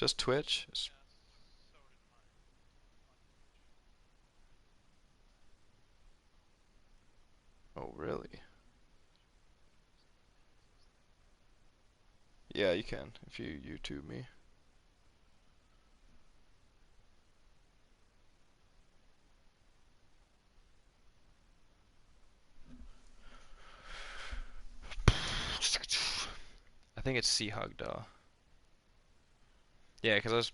Just Twitch? Oh, really? Yeah, you can if you YouTube me. I think it's Seahogdaw. Yeah, because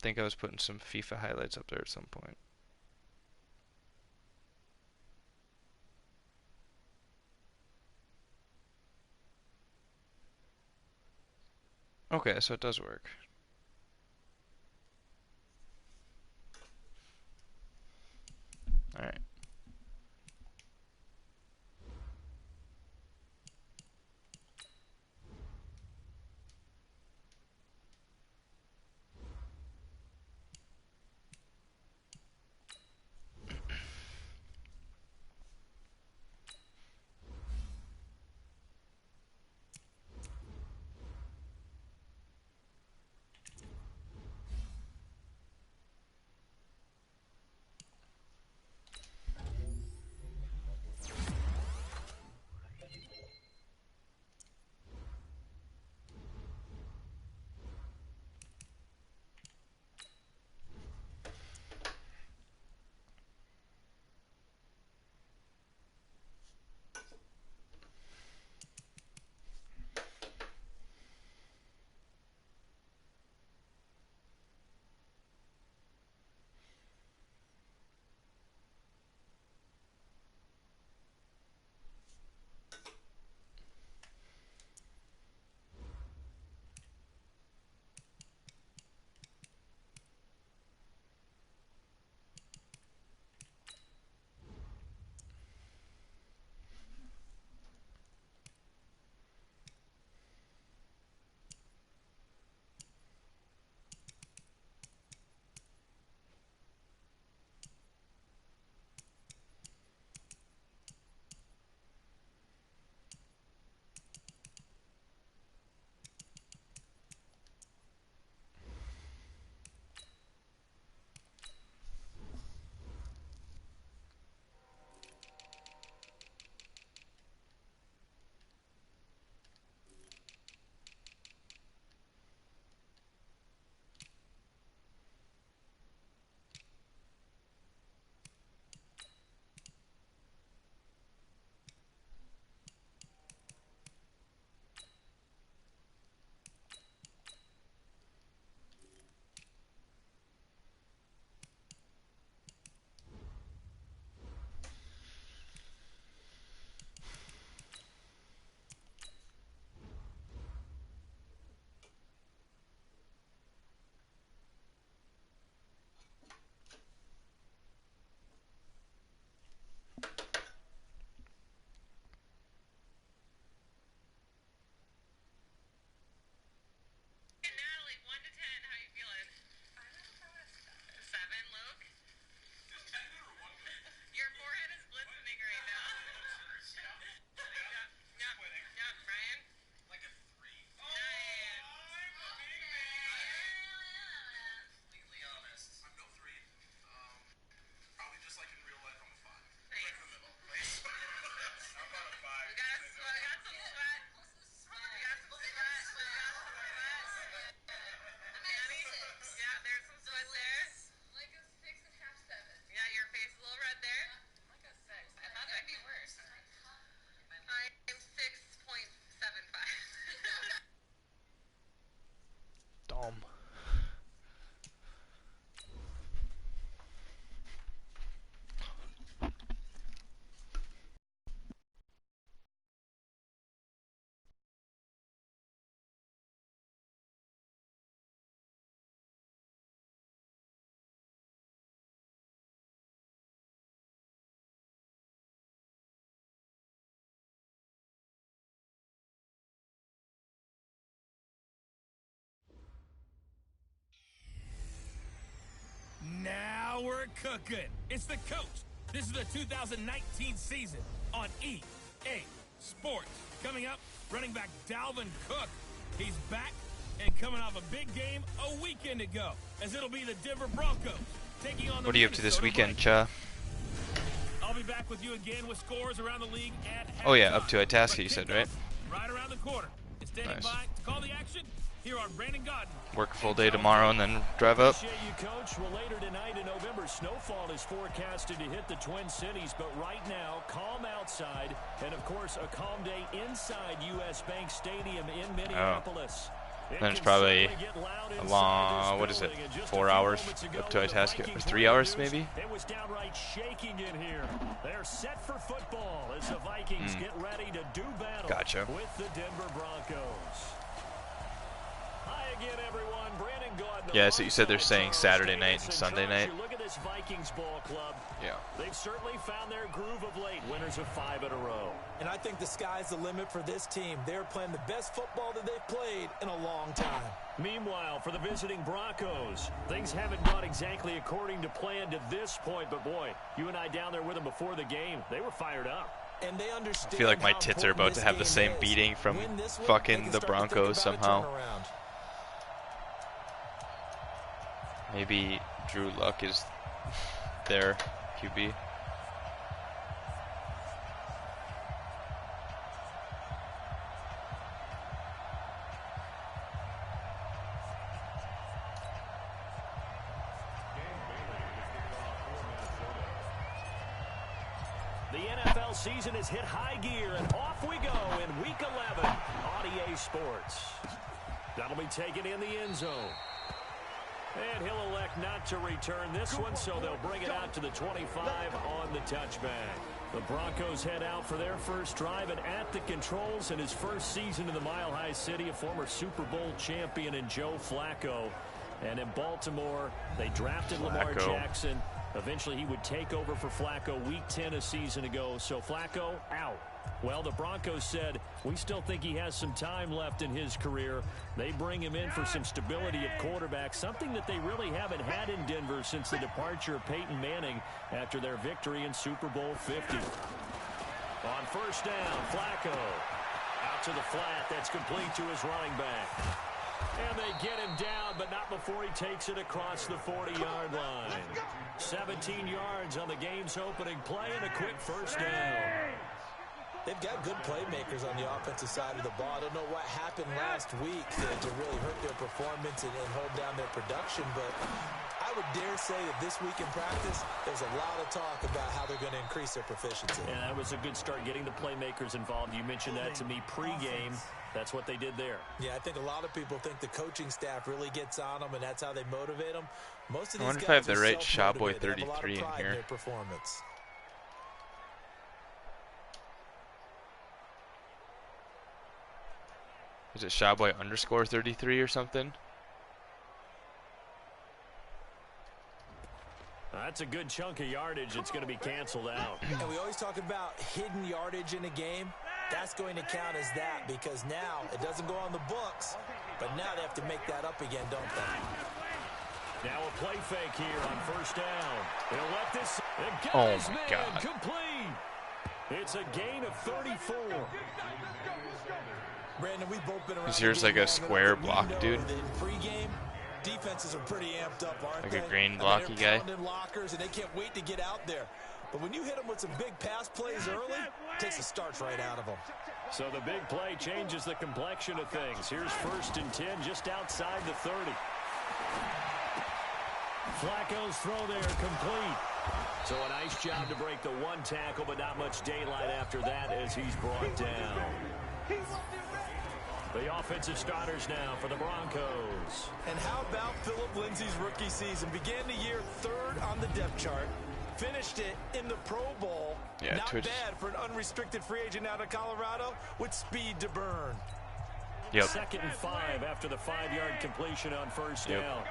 think I was putting some FIFA highlights up there at some point. Okay, so it does work. Alright. Dom. Now we're cooking. It's the coach. This is the 2019 season on EA Sports. Coming up, running back Dalvin Cook. He's back And coming off a big game a weekend ago, as it'll be the Denver Broncos taking on the What are you up to this Minnesota weekend, Vikings. Cha? I'll be back with you again with scores around the league at Oh yeah, halftime. up to Itasca, But you said, kickoff right? Right around the corner. And standing Nice. by to call the action, here are Brandon Godden. Work a full day tomorrow and then drive up. Appreciate you, Coach. Well, later tonight in November, snowfall is forecasted to hit the Twin Cities, but right now, calm outside, and of course, a calm day inside U.S. Bank Stadium in Minneapolis. Then it's probably a long, what is it, 4 hours up to Itasca, or 3 hours maybe? It was downright shaking in here. They're set for football as the Vikings get ready to do battle Gotcha. with the Denver Broncos. Hi again, everyone. Brandon Godden. Yeah, so you said they're saying Saturday night and Sunday night. Look at this Vikings ball club. Yeah. They've certainly found their groove of late. Winners of 5 in a row. And I think the sky's the limit for this team. They're playing the best football that they've played in a long time. Meanwhile, for the visiting Broncos, things haven't gone exactly according to plan to this point. But boy, you and I down there with them before the game, they were fired up. And they understand I feel like my how tits are important about to this have the game same is. beating from Win this week, fucking they can the start to think Broncos about a somehow. turnaround. Maybe Drew Luck is their QB. The NFL season has hit high gear, and off we go in Week 11 on EA Sports. That'll be taken in the end zone. And he'll elect not to return this one, so they'll bring it out to the 25 on the touchback. The Broncos head out for their first drive, and at the controls in his first season in the Mile High City, a former Super Bowl champion in Joe Flacco. And in Baltimore, they drafted Lamar Jackson. Eventually, he would take over for Flacco Week 10 a season ago. So Flacco out. Well, the Broncos said, we still think he has some time left in his career. They bring him in for some stability at quarterback, something that they really haven't had in Denver since the departure of Peyton Manning after their victory in Super Bowl 50. On first down, Flacco out to the flat. That's complete to his running back. And they get him down, but not before he takes it across the 40-yard line. 17 yards on the game's opening play and a quick first down. They've got good playmakers on the offensive side of the ball. I don't know what happened last week to really hurt their performance and hold down their production, but I would dare say that this week in practice, there's a lot of talk about how they're going to increase their proficiency. And that was a good start, getting the playmakers involved. You mentioned that to me pregame. That's what they did there. Yeah, I think a lot of people think the coaching staff really gets on them, and that's how they motivate them. Most of these I wonder guys if I have the are right Shawboy self-motivated. They have a lot of 33 in pride here. their performance. Is it Shawboy underscore 33 or something? That's a good chunk of yardage. It's going to be canceled out. And we always talk about hidden yardage in a game. That's going to count as that because now it doesn't go on the books, but now they have to make that up again, don't they? Now a play fake here on first down. They'll let this. Oh my God. Complete. It's a gain of 34. Brandon, we've both been around. Is yours like a square block, dude? In pregame, defenses are pretty amped up, aren't Like they? a green I mean, blocky they're guy? pounding lockers, and they can't wait to get out there. But when you hit them with some big pass plays early, it takes the starch right out of them. So the big play changes the complexion of things. Here's 1st and 10 just outside the 30. Flacco's throw there complete. So a nice job to break the one tackle, but not much daylight after that as he's brought down. The offensive starters now for the Broncos. And how about Phillip Lindsay's rookie season? Began the year 3rd on the depth chart. Finished it in the Pro Bowl. Yeah, Not Twitch. bad for an unrestricted free agent out of Colorado with speed to burn. Yep. 2nd and 5 after the 5-yard completion on first Yep. down.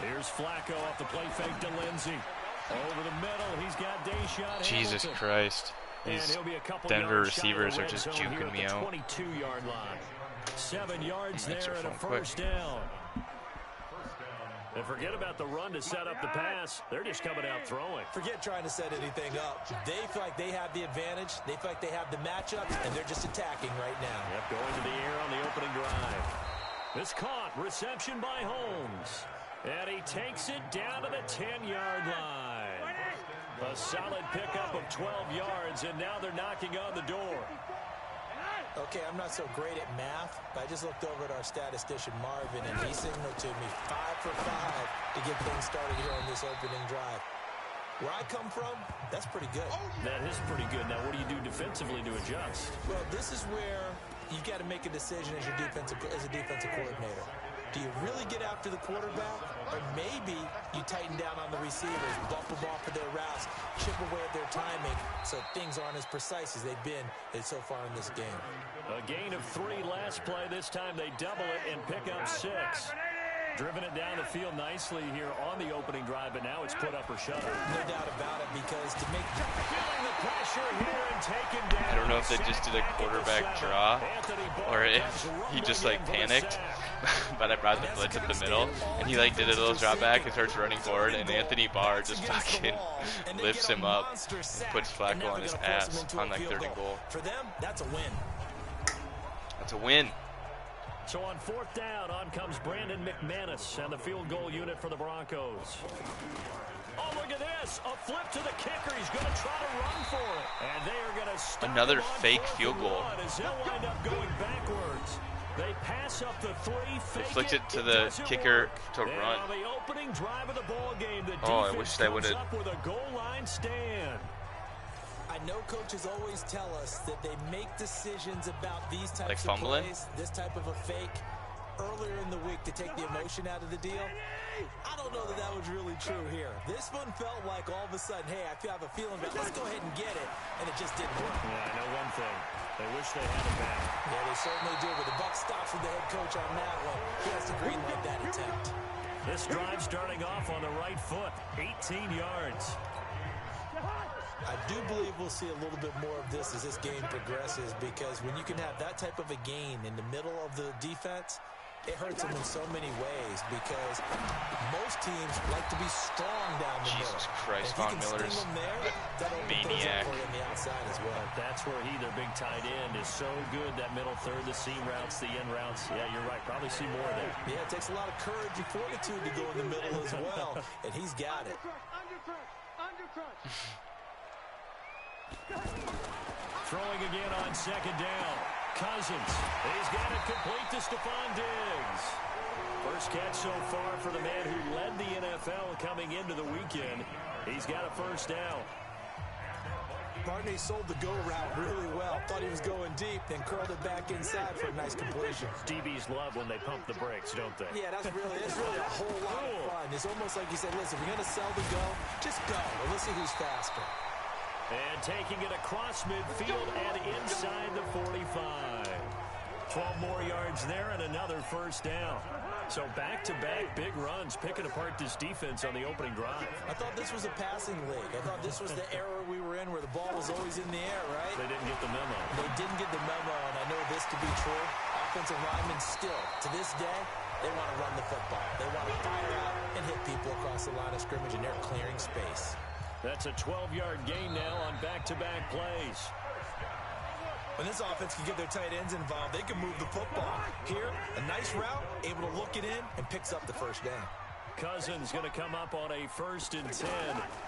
Here's Flacco off the play fake to Lindsay. Over the middle, he's got Deshaun Jesus Hamilton. Christ. And These he'll be a couple Denver yards shy of the receivers are red just zone here juking at me the out. 22-yard line. 7 yards Makes there our and a phone quick. first down. And forget about the run to set up the pass. They're just coming out throwing. Forget trying to set anything up. They feel like they have the advantage. They feel like they have the matchup, and they're just attacking right now. Yep, going to the air on the opening drive. It's caught. Reception by Holmes. And he takes it down to the 10-yard line. A solid pickup of 12 yards, and now they're knocking on the door. Okay, I'm not so great at math, but I just looked over at our statistician, Marvin, and he signaled to me 5 for 5 to get things started here on this opening drive. Where I come from, that's pretty good. That is pretty good. Now, what do you do defensively to adjust? Well, this is where you got to make a decision as a defensive coordinator. Do you really get after the quarterback, or maybe you tighten down on the receivers, bump them off of their routes, chip away at their timing, so things aren't as precise as they've been so far in this game? A gain of 3 last play. This time they double it and pick up 6. Driven it down the field nicely here on the opening drive, but now it's put up or shut up. No doubt about it, because to make... Feeling the pressure here and taken down. I don't know if they just did a quarterback draw or if he just like panicked. But I brought the blitz up the middle, and he like did a little drop back and starts running forward, and Anthony Barr just fucking lifts him up and puts Flacco on his ass on like 3rd and goal. For them, that's a win. That's a win. So on 4th down, on comes Brandon McManus and the field goal unit for the Broncos. Oh, look at this. A flip to the kicker. He's going to try to run for it. And they are going to stop another him on fake 4th field and goal. 1 as they'll wind up going backwards. They pass up the 3, They flicked it to the kicker to and run. on the opening drive of the ball game, the Oh, I defense wish they comes would've- up with a goal line stand. I know coaches always tell us that they make decisions about these types Like of fumbling? plays, this type of a fake, earlier in the week to take the emotion out of the deal. I don't know that that was really true here. This one felt like all of a sudden, hey, I have a feeling that let's go ahead and get it, and it just didn't work. Yeah, I know one thing. They wish they had it back. Yeah, they certainly do, but the buck stops with the head coach on that one. He has to greenlight that attempt. This drive starting off on the right foot, 18 yards. I do believe we'll see a little bit more of this as this game progresses, because when you can have that type of a gain in the middle of the defense, it hurts them in so many ways, because most teams like to be strong down the middle. Jesus Christ, if you Von can Miller's sting them there, that'll open things up maniac. for you on the outside as well. That's where their big tight end, is so good. That middle third, the seam routes, the in routes. Yeah, you're right. Probably see more of that. Yeah, it takes a lot of courage and fortitude to go in the middle as well, and he's got it. Throwing again on 2nd down. Cousins. He's got it complete to Stephon Diggs. First catch so far for the man who led the NFL coming into the weekend. He's got a first down. Barney sold the go route really well. Thought he was going deep, then curled it back inside for a nice completion. DBs love when they pump the brakes, don't they? Yeah, that's really a whole lot of fun. It's almost like you said, listen, if you're going to sell the go, just go. And let's see who's faster. And taking it across midfield and inside the 45. 12 more yards there and another first down. So back-to-back big runs, picking apart this defense on the opening drive. I thought this was a passing league. I thought this was the era we were in where the ball was always in the air, right? They didn't get the memo. They didn't get the memo, and I know this to be true. Offensive linemen still, to this day, they want to run the football. They want to fire out and hit people across the line of scrimmage, and they're clearing space. That's a 12-yard gain now on back-to-back plays. When this offense can get their tight ends involved, they can move the football. Here, a nice route, able to look it in, and picks up the first down. Cousins going to come up on a 1st and 10,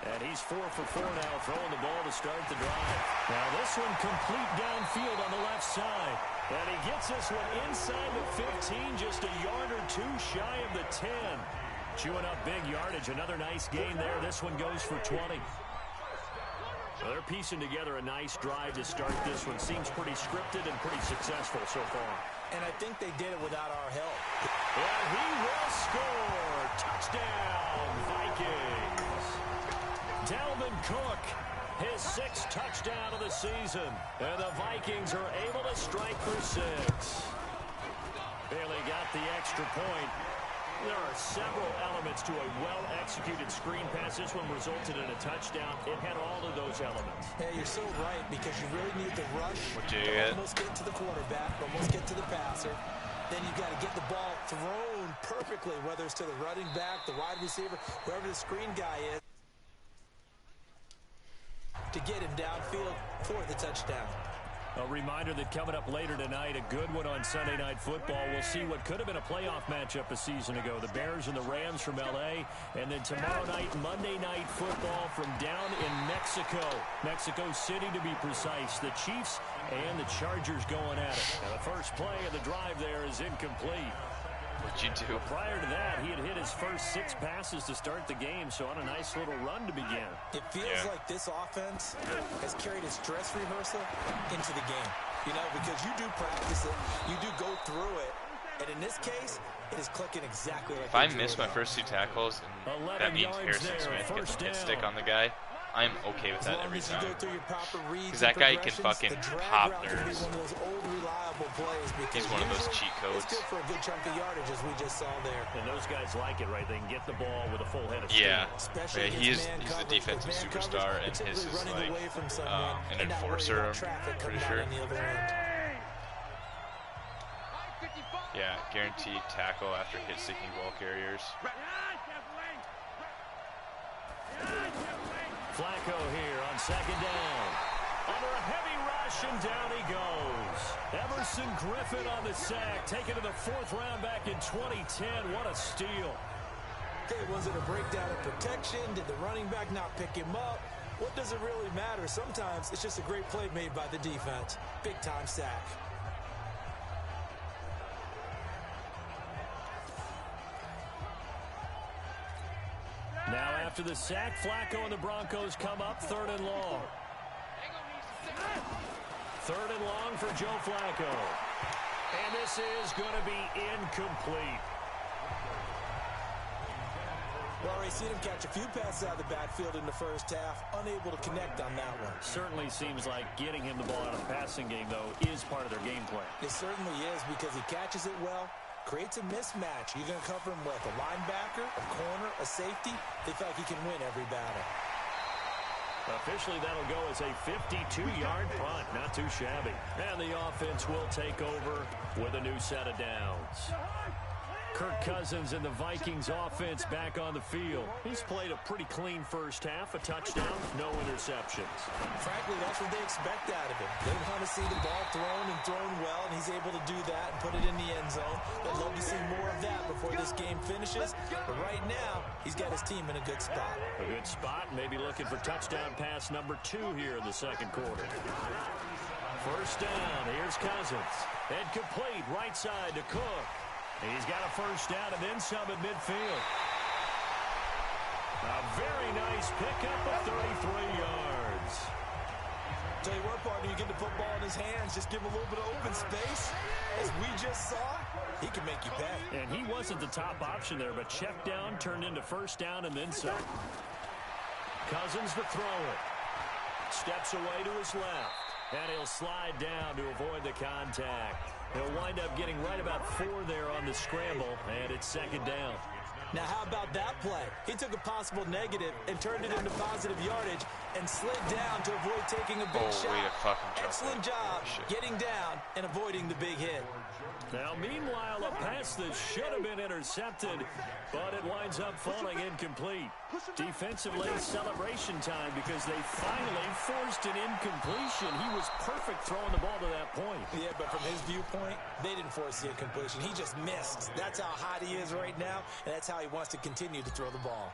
and he's 4 for 4 now, throwing the ball to start the drive. Now this one complete downfield on the left side, and he gets this one inside the 15, just a yard or 2 shy of the 10. Chewing up big yardage, another nice gain there. This one goes for 20. So they're piecing together a nice drive to start this one. Seems pretty scripted and pretty successful so far. And I think they did it without our help. And he will score. Touchdown, Vikings. Dalvin Cook, his 6th touchdown of the season. And the Vikings are able to strike for 6. Bailey got the extra point. There are several elements to a well-executed screen pass. This one resulted in a touchdown. It had all of those elements. Hey, you're so right, because you really need the rush. Dude. Almost get to the quarterback, almost get to the passer. then you've got to get the ball thrown perfectly, whether it's to the running back, the wide receiver, whoever the screen guy is, to get him downfield for the touchdown. A reminder that coming up later tonight, a good one on Sunday Night Football. We'll see what could have been a playoff matchup a season ago. The Bears and the Rams from L.A. And then tomorrow night, Monday Night Football from down in Mexico. Mexico City, to be precise. The Chiefs and the Chargers going at it. Now, the first play of the drive there is incomplete. What'd you do? Prior to that, he had hit his first 6 passes to start the game, so on a nice little run to begin. It feels like this offense has carried its dress rehearsal into the game. You know, because you do practice it, you do go through it, and in this case, it is clicking exactly like If I miss my first 2 tackles, and that means Harrison Smith gets a hit stick on the guy, I'm okay with that every time. Because that guy can fucking pop nerves. He's one of those cheat codes. It's good for a good chunk of yardage, as we just saw there. And those guys like it, right? They can get the ball with a full head of steam. Yeah, he's the defensive superstar, and his is like an enforcer, I'm pretty sure. Yeah, guaranteed tackle after hit-seeking ball carriers. Flacco here on second down. Under a heavy rush, and down he goes. Emerson Griffin on the sack, taken to the 4th round back in 2010. What a steal. Okay, was it a breakdown of protection? Did the running back not pick him up? What does it really matter? Sometimes it's just a great play made by the defense. Big-time sack. Now after the sack, Flacco and the Broncos come up 3rd and long. 3rd and long for Joe Flacco. And this is going to be incomplete. Well, we've seen him catch a few passes out of the backfield in the first half, unable to connect on that one. Certainly seems like getting him the ball out of the passing game, though, is part of their game plan. It certainly is, because he catches it well, creates a mismatch. You're going to cover him with a linebacker, a corner, a safety. They feel like he can win every battle. Officially, that'll go as a 52-yard punt. Not too shabby. And the offense will take over with a new set of downs. Kirk Cousins and the Vikings offense back on the field. He's played a pretty clean first half, a touchdown, no interceptions. Frankly, that's what they expect out of him. They want to see the ball thrown well, and he's able to do that and put it in the end zone. They'd love to see more of that before this game finishes. But right now, he's got his team in a good spot. A good spot, maybe looking for touchdown pass number 2 here in the second quarter. First down, here's Cousins. And complete, right side to Cook. He's got a first down and then some at midfield. A very nice pickup of 33 yards. Tell you what, partner, you get the football in his hands, just give him a little bit of open space. As we just saw, he can make you pay. And he wasn't the top option there, but check down turned into first down and then some. Cousins to throw it. Steps away to his left. And he'll slide down to avoid the contact. He'll wind up getting right about 4 there on the scramble, and it's second down. Now, how about that play? He took a possible negative and turned it into positive yardage and slid down to avoid taking a big shot. Excellent job getting down and avoiding the big hit. Now, meanwhile, a pass that should have been intercepted, but it winds up falling incomplete. Defensively, celebration time because they finally forced an incompletion. He was perfect throwing the ball to that point. Yeah, but from his viewpoint, they didn't force the incompletion. He just missed. That's how hot he is right now, and that's how he wants to continue to throw the ball.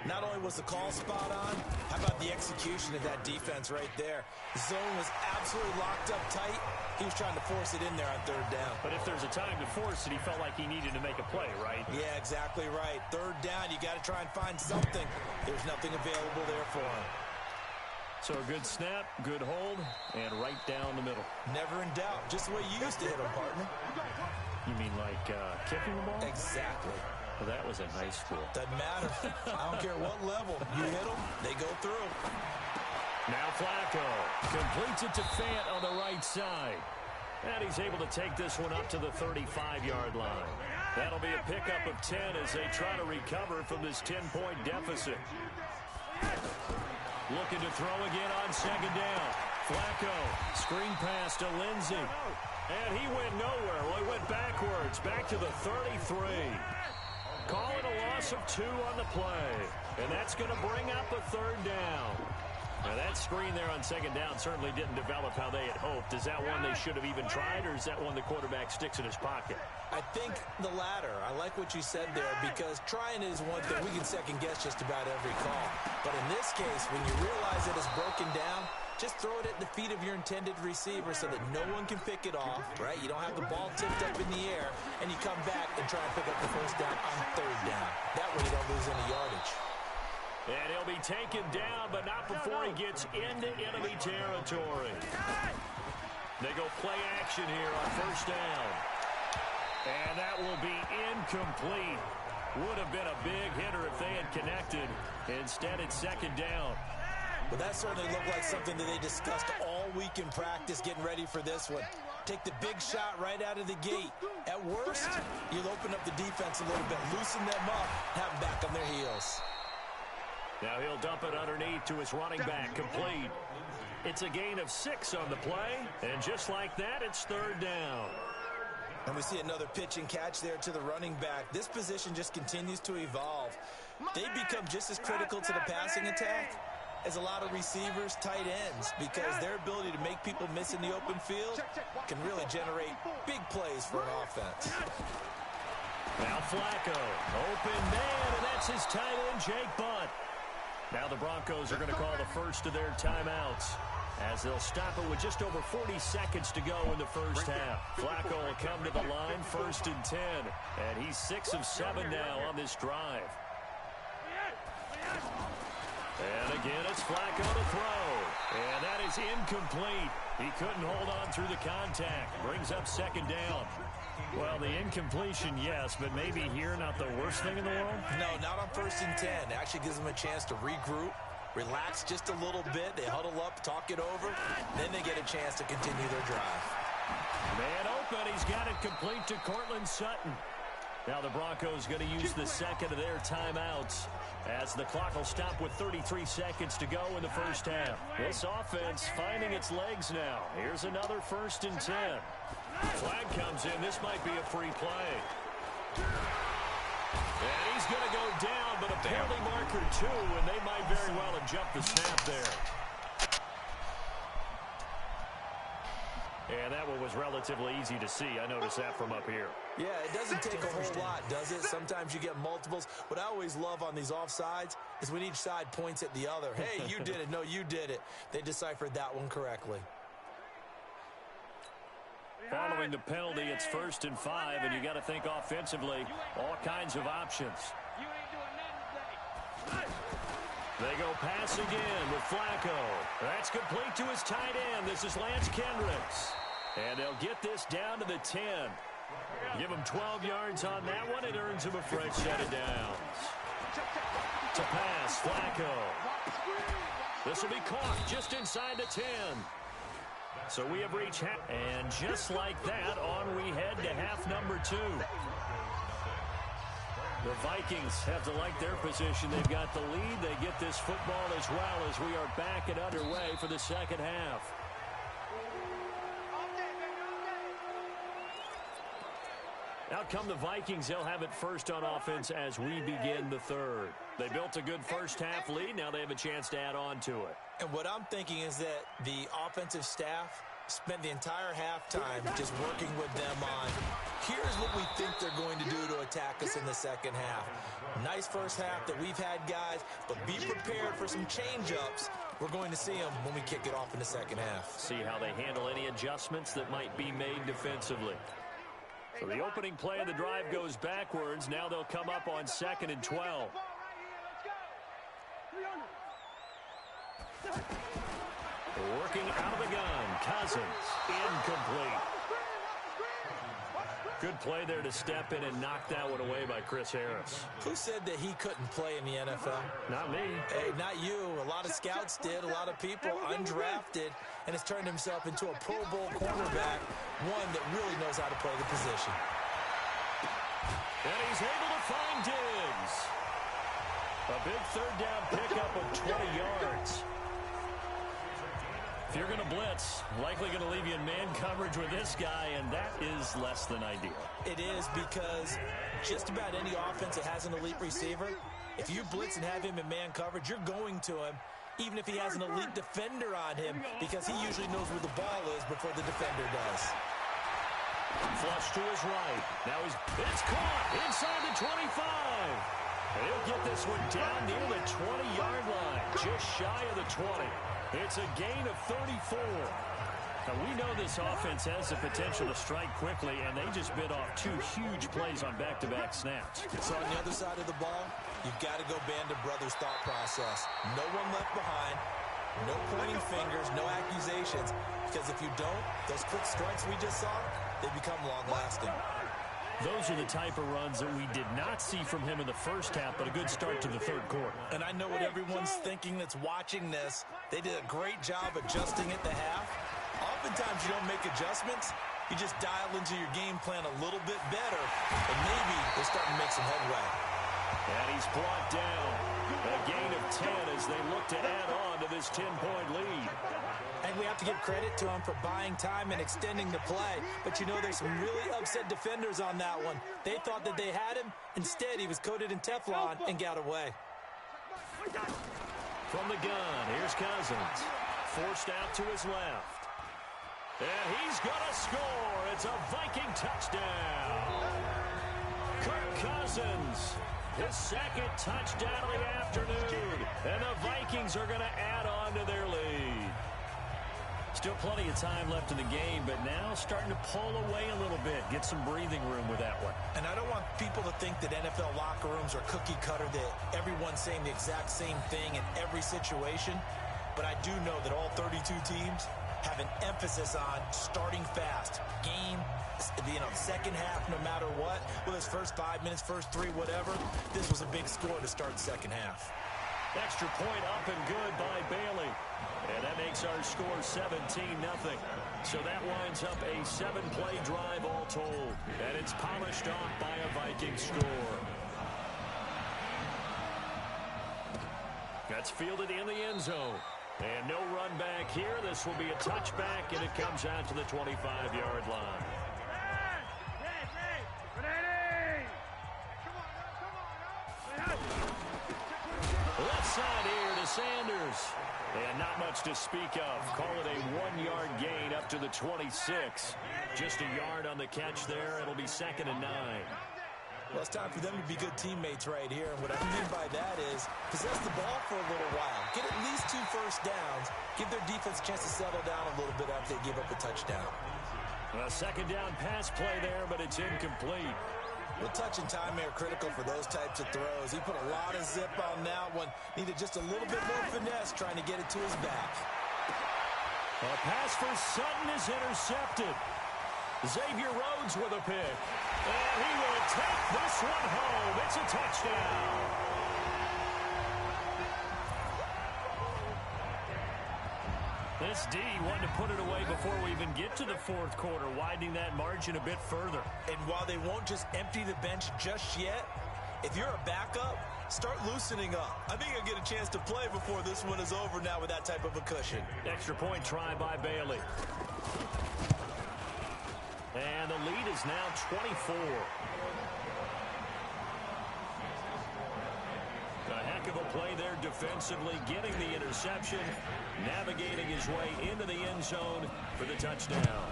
Not only was the call spot on, how about the execution of that defense right there? The zone was absolutely locked up tight. He was trying to force it in there on 3rd down. But if there's a time to force it, he felt like he needed to make a play, right? Yeah, exactly right. 3rd down, you got to try and find something. There's nothing available there for him. So a good snap, good hold, and right down the middle. Never in doubt. Just the way you used to hit him, partner. You mean like kicking the ball? Exactly. Well, that was in high school. Doesn't matter. I don't care what level. You hit them, they go through. Now Flacco completes it to Fant on the right side. And he's able to take this one up to the 35-yard line. That'll be a pickup of 10 as they try to recover from this 10-point deficit. Looking to throw again on second down. Flacco, screen pass to Lindsey. And he went nowhere. Well, he went backwards, back to the 33. Call it a loss of 2 on the play. And that's going to bring up a 3rd down. Now, that screen there on 2nd down certainly didn't develop how they had hoped. Is that one they should have even tried, or is that one the quarterback sticks in his pocket? I think the latter. I like what you said there, because trying is one thing. We can second-guess just about every call. But in this case, when you realize that it's broken down, just throw it at the feet of your intended receiver so that no one can pick it off, right? You don't have the ball tipped up in the air, and you come back and try and pick up the 1st down on 3rd down. That way you don't lose any yardage. And he'll be taken down, but not before he gets into enemy territory. They go play action here on 1st down. And that will be incomplete. Would have been a big hitter if they had connected. Instead, it's 2nd down. But that certainly looked like something that they discussed all week in practice, getting ready for this one. Take the big shot right out of the gate. At worst, you'll open up the defense a little bit, loosen them up, have them back on their heels. Now he'll dump it underneath to his running back, complete. It's a gain of 6 on the play, and just like that, it's 3rd down. And we see another pitch and catch there to the running back. This position just continues to evolve. They become just as critical to the passing attack as a lot of receivers, tight ends, because their ability to make people miss in the open field can really generate big plays for an offense. Now Flacco, open man, and that's his tight end, Jake Butt. Now the Broncos are going to call the first of their timeouts, as they'll stop it with just over 40 seconds to go in the 1st half. Flacco will come to the line, 1st and 10, and he's 6 of 7 now on this drive. And again, it's Flacco to throw, and that is incomplete. He couldn't hold on through the contact. Brings up 2nd down. Well, the incompletion, yes, but maybe here not the worst thing in the world? No, not on 1st and 10. It actually gives them a chance to regroup, relax just a little bit. They huddle up, talk it over. Then they get a chance to continue their drive. Man open. He's got it complete to Cortland Sutton. Now the Broncos going to use the 2nd of their timeouts, as the clock will stop with 33 seconds to go in the 1st half. This offense finding its legs now. Here's another 1st and 10. Flag comes in. This might be a free play. And he's going to go down, but a penalty marker 2, and they might very well have jumped the snap there. And that one was relatively easy to see. I noticed that from up here. Yeah, it doesn't take a whole lot, does it? Sometimes you get multiples. What I always love on these offsides is when each side points at the other. Hey, you did it. No, you did it. They deciphered that one correctly. Following the penalty, it's 1st and 5, and you got to think offensively, all kinds of options. They go pass again with Flacco. That's complete to his tight end. This is Lance Kendricks. And they'll get this down to the 10. Give him 12 yards on that one. It earns him a fresh set of downs. To pass, Flacco. This will be caught just inside the 10. So we have reached half. And just like that, on we head to half number 2. The Vikings have to like their position. They've got the lead. They get this football as well as we are back and underway for the 2nd half. Out come the Vikings. They'll have it first on offense as we begin the 3rd. They built a good 1st half lead. Now they have a chance to add on to it. And what I'm thinking is that the offensive staff spent the entire halftime just working with them on, here's what we think they're going to do to attack us in the 2nd half. Nice 1st half that we've had, guys, but be prepared for some change-ups. We're going to see them when we kick it off in the 2nd half. See how they handle any adjustments that might be made defensively. So the opening play of the drive goes backwards. Now they'll come up on 2nd and 12. Working out of the gun. Cousins. Incomplete. Good play there to step in and knock that one away by Chris Harris. Who said that he couldn't play in the NFL? Not me. Hey, not you. A lot of scouts did. A lot of people undrafted, and has turned himself into a Pro Bowl cornerback, one that really knows how to play the position. And he's able to find Diggs. A big 3rd down pickup of 20 yards. If you're going to blitz, likely going to leave you in man coverage with this guy, and that is less than ideal. It is, because just about any offense that has an elite receiver, if you blitz and have him in man coverage, you're going to him, even if he has an elite defender on him, because he usually knows where the ball is before the defender does. Flush to his right. Now it's caught inside the 25. He'll get this one down near the 20-yard line, just shy of the 20. It's a gain of 34. Now, we know this offense has the potential to strike quickly, and they just bit off 2 huge plays on back-to-back snaps. So on the other side of the ball, you've got to go Band of Brothers thought process. No one left behind, no pointing fingers, no accusations, because if you don't, those quick strikes we just saw, they become long-lasting. Those are the type of runs that we did not see from him in the first half, but a good start to the third quarter. And I know what everyone's thinking that's watching this. They did a great job adjusting at the half. Oftentimes you don't make adjustments. You just dial into your game plan a little bit better, and maybe they're starting to make some headway. And he's brought down. A gain of 10 as they look to add on to this 10-point lead. And we have to give credit to him for buying time and extending the play. But you know, there's some really upset defenders on that one. They thought that they had him. Instead, he was coated in Teflon and got away. From the gun, here's Cousins. Forced out to his left. And he's going to score. It's a Viking touchdown. Kirk Cousins, his second touchdown of the afternoon. And the Vikings are going to add on to their lead. Still plenty of time left in the game, but now starting to pull away a little bit. Get some breathing room with that one. And I don't want people to think that NFL locker rooms are cookie cutter, that everyone's saying the exact same thing in every situation. But I do know that all 32 teams have an emphasis on starting fast. Game, second half, no matter what. Whether it's first 5 minutes, first 3, whatever. This was a big score to start second half. Extra point up and good by Bailey. And that makes our score 17-0. So that winds up a 7-play drive all told. And it's polished off by a Viking score. That's fielded in the end zone. And no run back here. This will be a touchback, and it comes out to the 25-yard line. Left side here to Sanders. And not much to speak of. Call it a 1-yard gain up to the 26. Just a yard on the catch there. It'll be 2nd and 9. Well, it's time for them to be good teammates right here. And what I mean by that is possess the ball for a little while. Get at least 2 first downs. Give their defense a chance to settle down a little bit after they give up a touchdown. A 2nd down pass play there, but it's incomplete. The touch and time are critical for those types of throws. He put a lot of zip on that one. Needed just a little bit more finesse trying to get it to his back. A pass for Sutton is intercepted. Xavier Rhodes with a pick. And he will take this one home. It's a touchdown. This D wanted to put it away before we even get to the 4th quarter, widening that margin a bit further. And while they won't just empty the bench just yet, if you're a backup, start loosening up. I think you'll get a chance to play before this one is over now with that type of a cushion. Extra point try by Bailey. And the lead is now 24. A heck of a play there defensively, getting the interception, navigating his way into the end zone for the touchdown.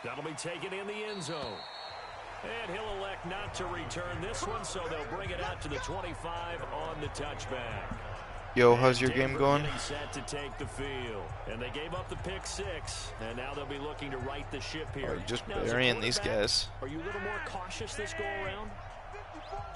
That'll be taken in the end zone. And he'll elect not to return this one, so they'll bring it out to the 25 on the touchback. Yo, how's your game going? Set to take the field, and they gave up the pick 6, and now they'll be looking to right the ship here. Oh, just burying these guys. Are you a little more cautious this go around?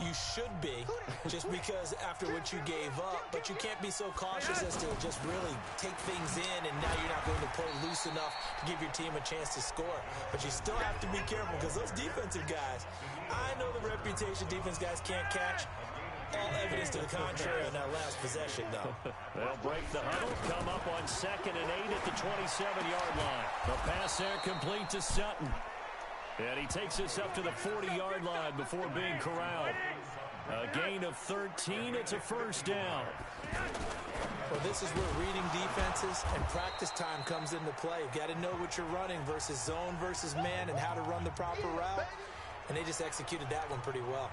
You should be, just because after what you gave up, but you can't be so cautious as to just really take things in, and now you're not going to play loose enough to give your team a chance to score. But you still have to be careful, because those defensive guys, I know the reputation defense guys can't catch. All evidence to the contrary on that last possession, though. They'll break the huddle, come up on 2nd and 8 at the 27-yard line. The pass there complete to Sutton. And he takes us up to the 40-yard line before being corralled. A gain of 13. It's a first down. Well, this is where reading defenses and practice time comes into play. You've got to know what you're running versus zone versus man and how to run the proper route. And they just executed that one pretty well.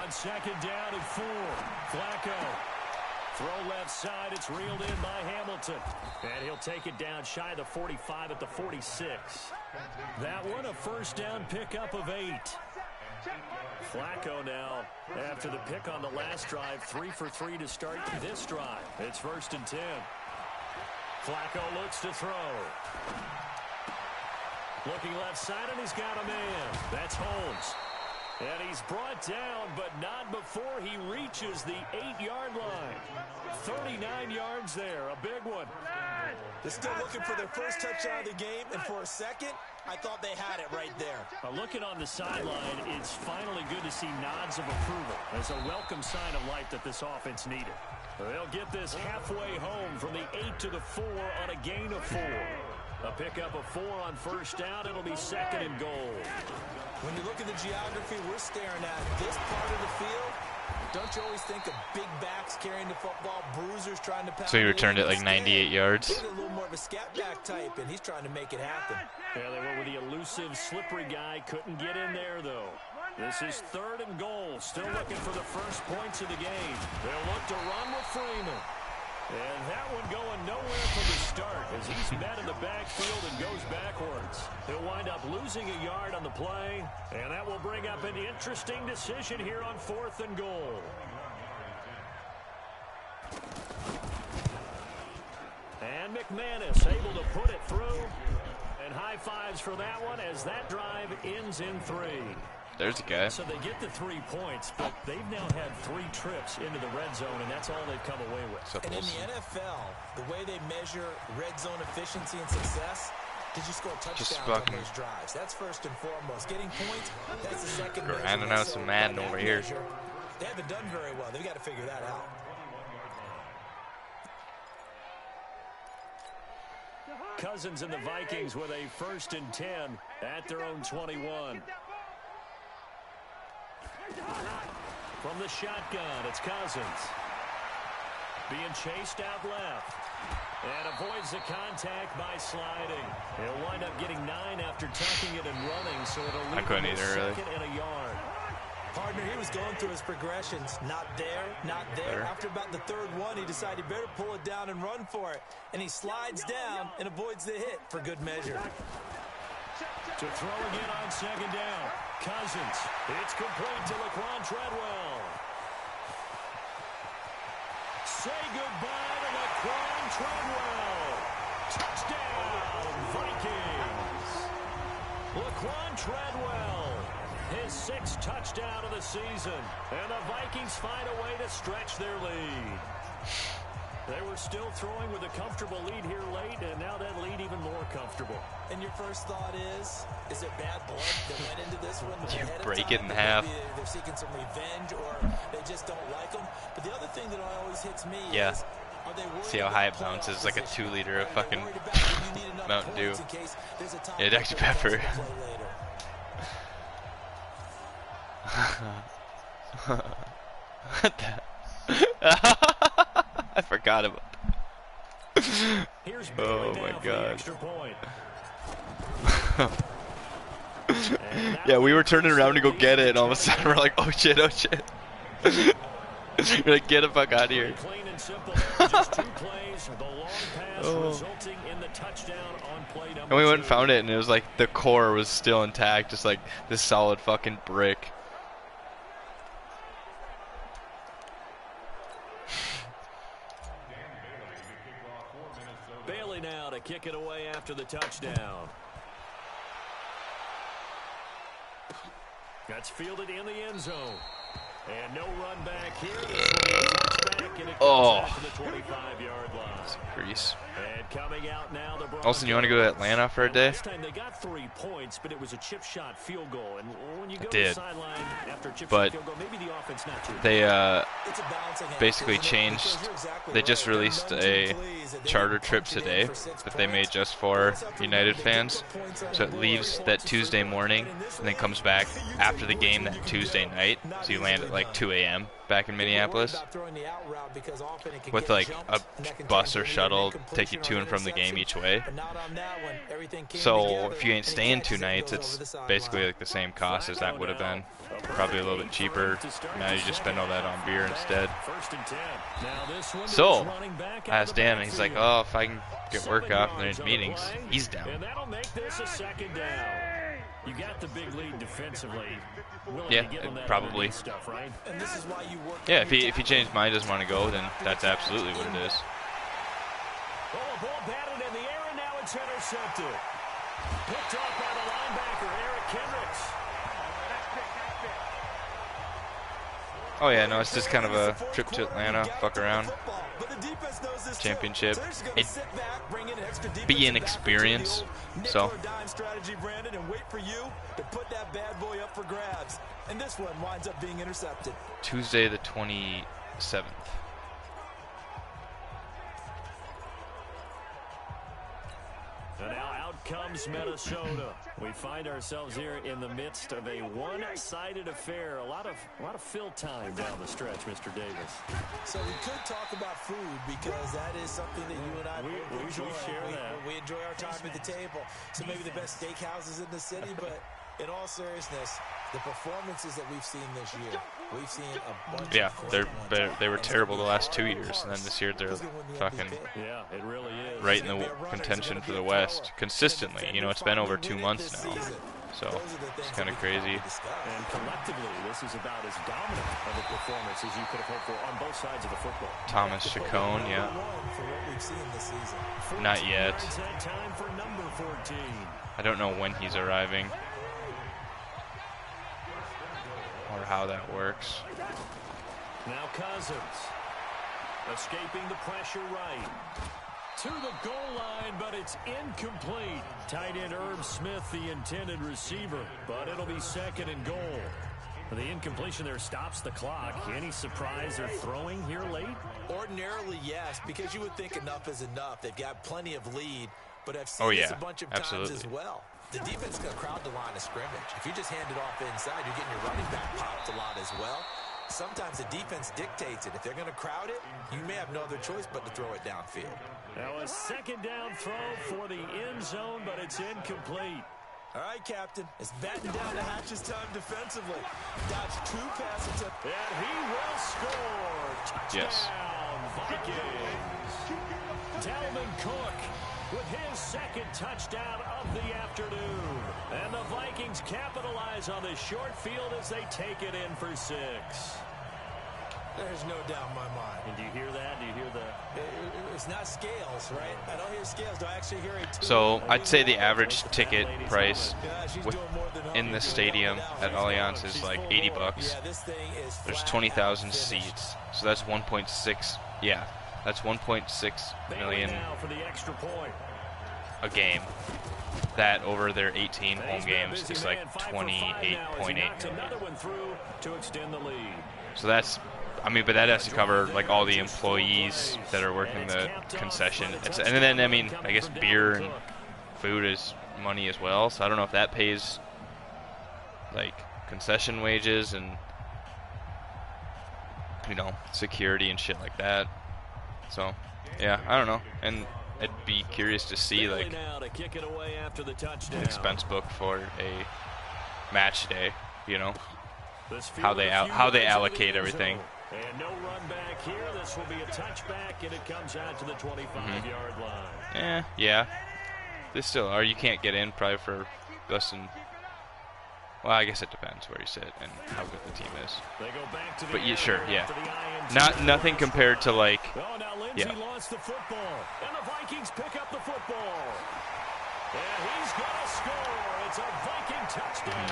On second down and 4. Flacco. Throw left side. It's reeled in by Hamilton. And he'll take it down shy of the 45 at the 46. That one a first down pickup of 8. Flacco now, after the pick on the last drive, 3 for 3 to start this drive. It's 1st and 10. Flacco looks to throw. Looking left side, and he's got a man. That's Holmes. And he's brought down, but not before he reaches the 8-yard line. 39 yards there, a big one. They're still looking for their first touchdown of the game, and for a second, I thought they had it right there. Looking on the sideline, it's finally good to see nods of approval as a welcome sign of life that this offense needed. They'll get this halfway home from the 8 to the 4 on a gain of 4. A pickup of 4 on first down. It'll be 2nd and goal. When you look at the geography we're staring at, this part of the field, don't you always think of big backs carrying the football, bruisers trying to pass? So he returned it like 98 yards. He's a little more of a scat back type, and he's trying to make it happen. Yeah, they went with the elusive, slippery guy. Couldn't get in there, though. This is 3rd and goal. Still looking for the first points of the game. They'll look to run with Freeman. And that one going nowhere from the start as he's met in the backfield and goes backwards. He'll wind up losing a yard on the play, and that will bring up an interesting decision here on 4th and goal. And McManus able to put it through. And high fives for that one as that drive ends in 3. There's a guy. So they get the 3 points, but they've now had 3 trips into the red zone, and that's all they've come away with. And in the NFL, the way they measure red zone efficiency and success, did you score touchdowns on those drives? That's first and foremost. Getting points, that's the second measure. Grinding out some Madden over here. They haven't done very well. They've got to figure that out. Cousins and the Vikings with a 1st and 10 at their own 21. From the shotgun, it's Cousins. Being chased out left. And avoids the contact by sliding. He'll wind up getting 9 after tucking it and running, so it'll leave him with 2nd and a yard. Partner, he was going through his progressions. Not there, not there. After about the 3rd one, he decided he better pull it down and run for it. And he slides down and avoids the hit for good measure. To throw again on 2nd down. Cousins. It's complete to Laquan Treadwell. Say goodbye to Laquan Treadwell. Touchdown, Vikings. Laquan Treadwell. His 6th touchdown of the season. And the Vikings find a way to stretch their lead. They were still throwing with a comfortable lead here late, and now that lead even more comfortable. And your first thought is it bad blood that went into this one? You break it in half. Maybe they're seeking some revenge, or they just don't like them. But the other thing that always hits me is, are they worried? See how high it bounces, like a 2-liter of fucking Mountain Dew. Yeah, Dr. Pepper. What the? I forgot about that. Oh my god. Yeah, we were turning around to go get it, and all of a sudden we're like, oh shit, oh shit. We're like, get the fuck out of here. Oh. And we went and found it, and it was like the core was still intact, just like this solid fucking brick. Bailey now to kick it away after the touchdown. That's fielded in the end zone. And no run back here. This will be a touchback and it Oh. comes out to the 25-yard line. Grease. And coming out now, the Broncos. Olsen, you want to go to Atlanta for a day? Last time they got 3 points, but it was a chip shot field goal. And when you go to did. the sideline after a chip But shot field goal, maybe the offense not too. They It's a balancing act, basically isn't it? changed. Because you're exactly They right. just There are released none a too pleased that they charter didn't trip punch it in today for 6 that they made points. just for Let's not forget United they fans. did put points on So the it board. leaves that Tuesday morning and then comes back after the game that Tuesday night. So you land at like 2 a.m. back in Minneapolis with like a bus or shuttle take you to and from the game each way. So if you ain't staying 2 nights, it's basically like the same cost as that would have been. Probably a little bit cheaper. Now you just spend all that on beer instead. So I asked Dan, and he's like, "Oh, if I can get work off and there's meetings, he's down." And that'll make this a 2nd down. You got the big lead defensively. Yeah, probably. Stuff, right? And this is why you work. Yeah, if he changed his mind, doesn't want to go, then that's absolutely what it is. Oh, a ball batted in the air, and now it's intercepted. Picked off by the linebacker, Eric Kendricks. Oh yeah, no, it's just kind of a trip to Atlanta, fuck around, championship. It'd be an experience, so. Tuesday the 27th. And now out comes Minnesota. We find ourselves here in the midst of a one-sided affair. A lot of fill time down the stretch, Mr. Davis. So we could talk about food because that is something that you and I we enjoy. share that. We enjoy our time at the table. So maybe the best steakhouses in the city, but in all seriousness, the performances that we've seen this year, we've seen a bunch Yeah, of great ones. they were terrible the last 2 years, and then this year they're fucking Yeah, it really is. right in the contention for the West consistently. You know, it's been over 2 months now, so it's kind of crazy. And collectively, this is about as dominant of a performance as you could have hoped for on both sides of the football. Thomas Chacon, yeah, For what we've seen this season. not yet. It's that time for number 14. I don't know when he's arriving or how that works. Now Cousins, escaping the pressure right. To the goal line, but it's incomplete. Tight end Herb Smith, the intended receiver, but it'll be 2nd and goal. The incompletion there stops the clock. Any surprise they're throwing here late? Ordinarily, yes, because you would think enough is enough. They've got plenty of lead, but I've seen this a bunch of times as well. The defense is going to crowd the line of scrimmage. If you just hand it off inside, you're getting your running back popped a lot as well. Sometimes the defense dictates it. If they're going to crowd it, you may have no other choice but to throw it downfield. Now a 2nd down throw for the end zone, but it's incomplete. All right, Captain. It's batten down the hatches time defensively. Dodge 2 pass attempts. And he will score. Touchdown, Yes. Vikings. Dalvin Cook with his 2nd touchdown of the afternoon. And the Vikings capitalize on the short field as they take it in for 6. There's no doubt in my mind. And do you hear that? Do you hear the... It's not scales, right? I don't hear scales. Do I actually hear a... So I'd say the average ticket price in this stadium at Allianz is like $80. There's 20,000 seats, so that's 1.6. Yeah, that's 1.6 million a game. That over their 18 home games is like 28.8 million. So that's, I mean, but that has to cover like all the employees that are working the concession. And then, I mean, I guess beer and food is money as well. So I don't know if that pays like concession wages and, you know, security and shit like that. So yeah, I don't know. And I'd be curious to see like an expense book for a match day, you know, how they allocate everything. And no run back here. This will be a touchback, and it comes out to the 25-yard line. Yeah. They still are. You can't get in probably for less than. Well, I guess it depends where you sit and how good the team is. They go back to the but yeah, sure, yeah. Nothing compared to like. Oh, now Lindsey lost the football, and the Vikings pick up the football. And he's gonna score. It's a Viking touchdown.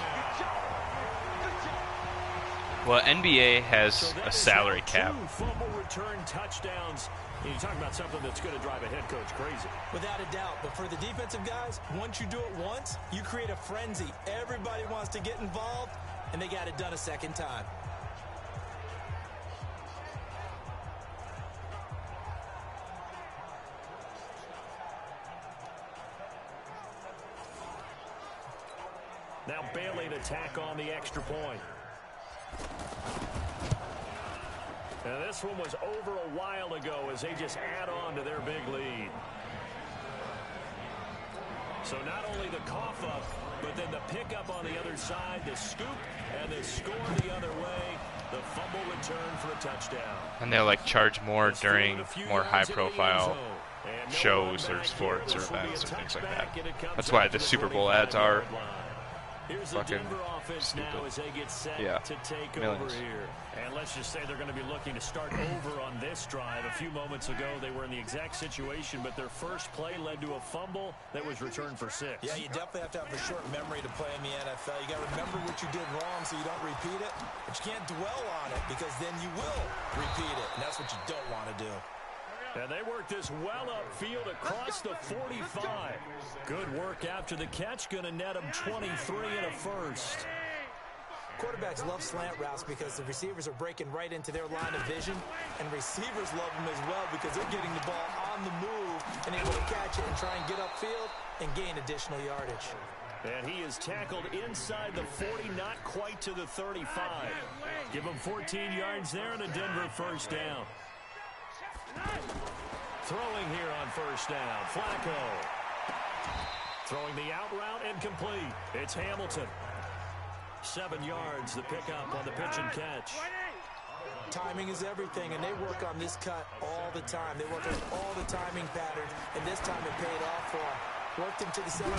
Well, NBA has a salary cap. 2 fumble return touchdowns. And you talk about something that's going to drive a head coach crazy. Without a doubt. But for the defensive guys, once you do it once, you create a frenzy. Everybody wants to get involved, and they got it done a second time. Now Bailey to tack on the extra point. And this one was over a while ago as they just add on to their big lead. So not only the cough up, but then the pickup on the other side, the scoop, and the score the other way, the fumble return for a touchdown. And they'll like charge more during more high-profile shows or sports or events or things like that. That's why the Super Bowl ads are fucking stupid. To take over here. And let's just say they're going to be looking to start over on this drive. A few moments ago, they were in the exact situation, but their first play led to a fumble that was returned for 6. Yeah, you definitely have to have a short memory to play in the NFL. You got to remember what you did wrong so you don't repeat it, but you can't dwell on it because then you will repeat it, and that's what you don't want to do. And they work this well upfield across the 45. Good work after the catch. Going to net them 23 and a first. Quarterbacks love slant routes because the receivers are breaking right into their line of vision, and receivers love them as well because they're getting the ball on the move and able to catch it and try and get upfield and gain additional yardage. And he is tackled inside the 40, not quite to the 35. Give him 14 yards there and a Denver first down. Throwing here on first down, Flacco. Throwing the out route and complete. It's Hamilton. 7 yards, the pickup on the pitch and catch. Timing is everything, and they work on this cut all the time. They work on all the timing patterns, and this time it paid off for them. Worked him to the center.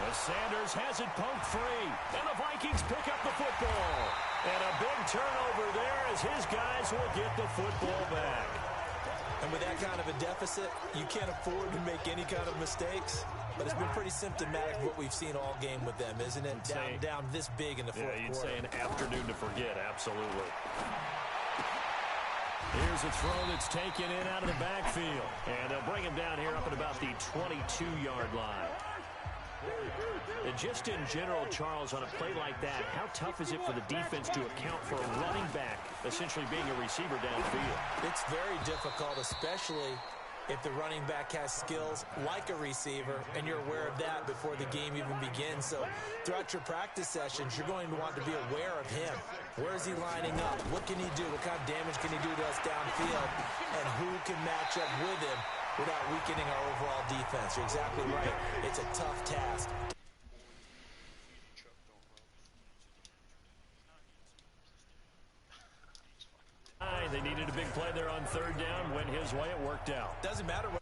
Well, Sanders has it poked free, and the Vikings pick up the football. And a big turnover there as his guys will get the football back. And with that kind of a deficit, you can't afford to make any kind of mistakes. But it's been pretty symptomatic of what we've seen all game with them, isn't it? Down this big in the fourth quarter. You'd say an afternoon to forget, absolutely. Here's a throw that's taken in out of the backfield. And they'll bring him down here up at about the 22-yard line. And just in general, Charles, on a play like that, how tough is it for the defense to account for a running back essentially being a receiver downfield? It's very difficult, especially if the running back has skills like a receiver, and you're aware of that before the game even begins. So throughout your practice sessions, you're going to want to be aware of him. Where is he lining up? What can he do? What kind of damage can he do to us downfield? And who can match up with him without weakening our overall defense? You're exactly right. It's a tough task. They needed a big play there on third down. Went his way. It worked out. Doesn't matter what